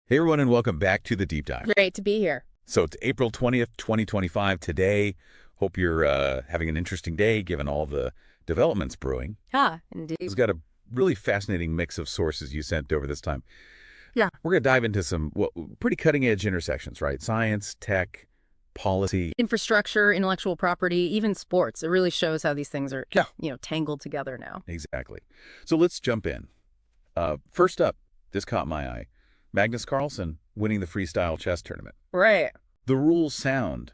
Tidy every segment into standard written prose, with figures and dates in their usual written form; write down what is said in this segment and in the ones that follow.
Hey everyone, and welcome back to the Deep Dive. Great to be here. So it's April 20th, 2025 today. Hope you're having an interesting day given all the developments brewing. Indeed. It's got a really fascinating mix of sources you sent over this time. Yeah. We're going to dive into some pretty cutting-edge intersections, right? Science, tech, policy. Infrastructure, intellectual property, even sports. It really shows how these things are, tangled together now. Exactly. So let's jump in. First up, this caught my eye. Magnus Carlsen winning the freestyle chess tournament. Right. The rules sound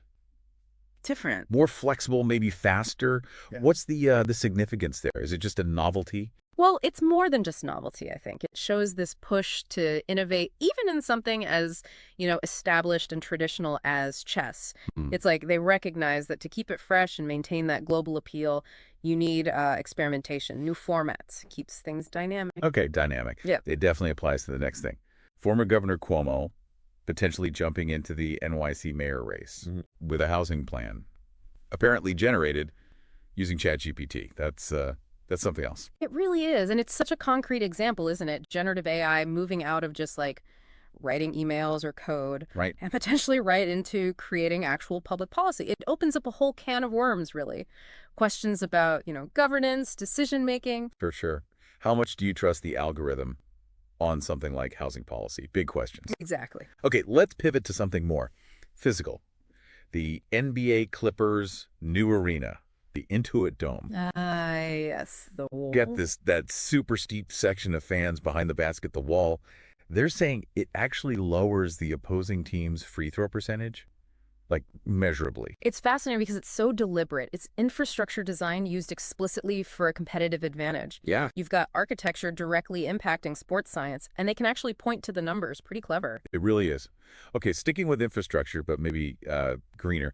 Different. more flexible, maybe faster. Yeah. What's the significance there? Is it just a novelty? Well, it's more than just novelty, I think. It shows this push to innovate, even in something as, established and traditional as chess. Hmm. It's like they recognize that to keep it fresh and maintain that global appeal, you need experimentation, new formats, keeps things dynamic. Okay, dynamic. Yeah. It definitely applies to the next thing. Former Governor Cuomo potentially jumping into the NYC mayor race with a housing plan, apparently generated using ChatGPT. That's something else. It really is. And it's such a concrete example, isn't it? Generative AI moving out of just like writing emails or code Right. and potentially right into creating actual public policy. It opens up a whole can of worms, really. Questions about, governance, decision making. For sure. How much do you trust the algorithm on something like housing policy? Big questions. Exactly. Okay, let's pivot to something more physical. The NBA Clippers' new arena, the Intuit Dome. Yes. Get this, that super steep section of fans behind the basket, the wall. They're saying it actually lowers the opposing team's free throw percentage, like measurably. It's fascinating because it's so deliberate. It's infrastructure design used explicitly for a competitive advantage. Yeah. You've got architecture directly impacting sports science, and they can actually point to the numbers. Pretty clever. It really is. Okay, sticking with infrastructure, but maybe greener.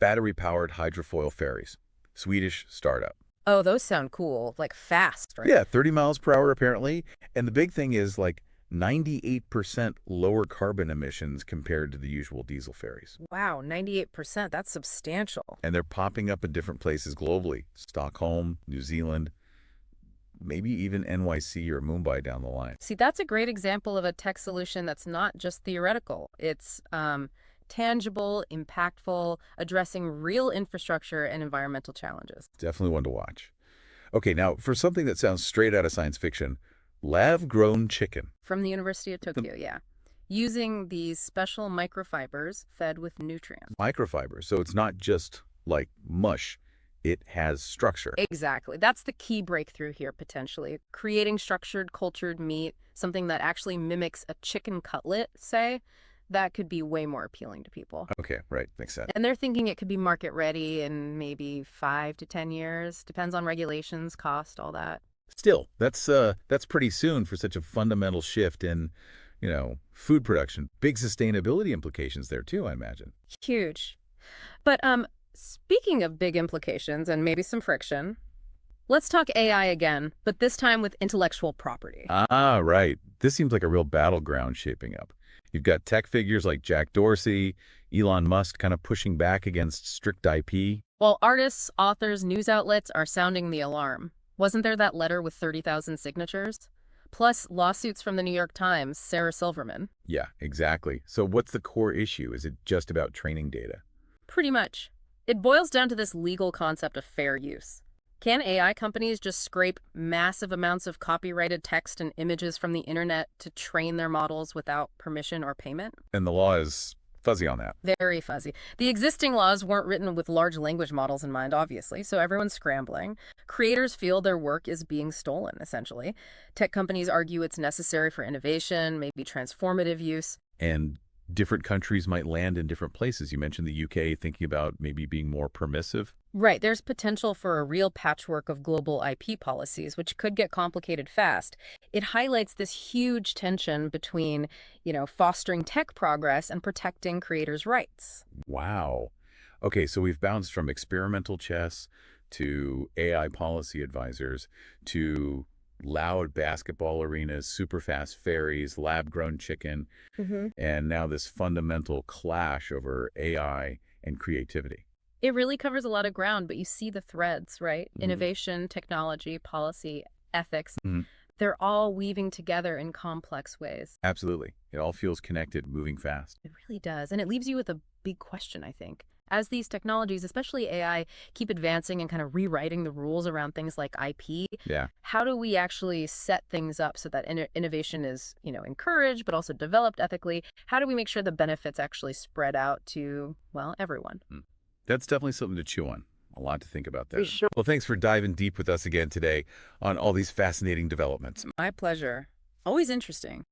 Battery-powered hydrofoil ferries. Swedish startup. Oh, those sound cool. Like fast, right? Yeah, 30 miles per hour apparently. And the big thing is like 98% lower carbon emissions compared to the usual diesel ferries. Wow, 98%. That's substantial. And they're popping up in different places globally. Stockholm, New Zealand, maybe even NYC or Mumbai down the line. See, that's a great example of a tech solution that's not just theoretical. It's tangible, impactful, addressing real infrastructure and environmental challenges. Definitely one to watch. Okay, now for something that sounds straight out of science fiction, lab-grown chicken. From the University of Tokyo, yeah. Using these special microfibers fed with nutrients. Microfibers, so it's not just like mush. It has structure. Exactly. That's the key breakthrough here, potentially. Creating structured, cultured meat, something that actually mimics a chicken cutlet, say, that could be way more appealing to people. Okay, right. Makes sense. And they're thinking it could be market ready in maybe 5 to 10 years. Depends on regulations, cost, all that. Still, that's pretty soon for such a fundamental shift in, food production. Big sustainability implications there too, I imagine. Huge. But speaking of big implications and maybe some friction, let's talk AI again, but this time with intellectual property. Ah, right. This seems like a real battleground shaping up. You've got tech figures like Jack Dorsey, Elon Musk kind of pushing back against strict IP. While artists, authors, news outlets are sounding the alarm. Wasn't there that letter with 30,000 signatures? Plus lawsuits from the New York Times, Sarah Silverman. Yeah, exactly. So what's the core issue? Is it just about training data? Pretty much. It boils down to this legal concept of fair use. Can AI companies just scrape massive amounts of copyrighted text and images from the internet to train their models without permission or payment? And the law is fuzzy on that. Very fuzzy. The existing laws weren't written with large language models in mind, obviously, so everyone's scrambling. Creators feel their work is being stolen, essentially. Tech companies argue it's necessary for innovation, maybe transformative use. And different countries might land in different places. You mentioned the UK thinking about maybe being more permissive. Right, there's potential for a real patchwork of global IP policies, which could get complicated fast. It highlights this huge tension between, fostering tech progress and protecting creators' rights. Wow. Okay, so we've bounced from experimental chess to AI policy advisors to loud basketball arenas, super fast ferries, lab-grown chicken, and now this fundamental clash over AI and creativity. It really covers a lot of ground, but you see the threads, right? Innovation, technology, policy, ethics. They're all weaving together in complex ways. Absolutely. It all feels connected, moving fast. It really does. And it leaves you with a big question, I think. As these technologies, especially AI, keep advancing and kind of rewriting the rules around things like IP, Yeah. how do we actually set things up so that innovation is, encouraged, but also developed ethically? How do we make sure the benefits actually spread out to, well, everyone? Mm. That's definitely something to chew on. A lot to think about For there. sure. Well, thanks for diving deep with us again today on all these fascinating developments. My pleasure. Always interesting.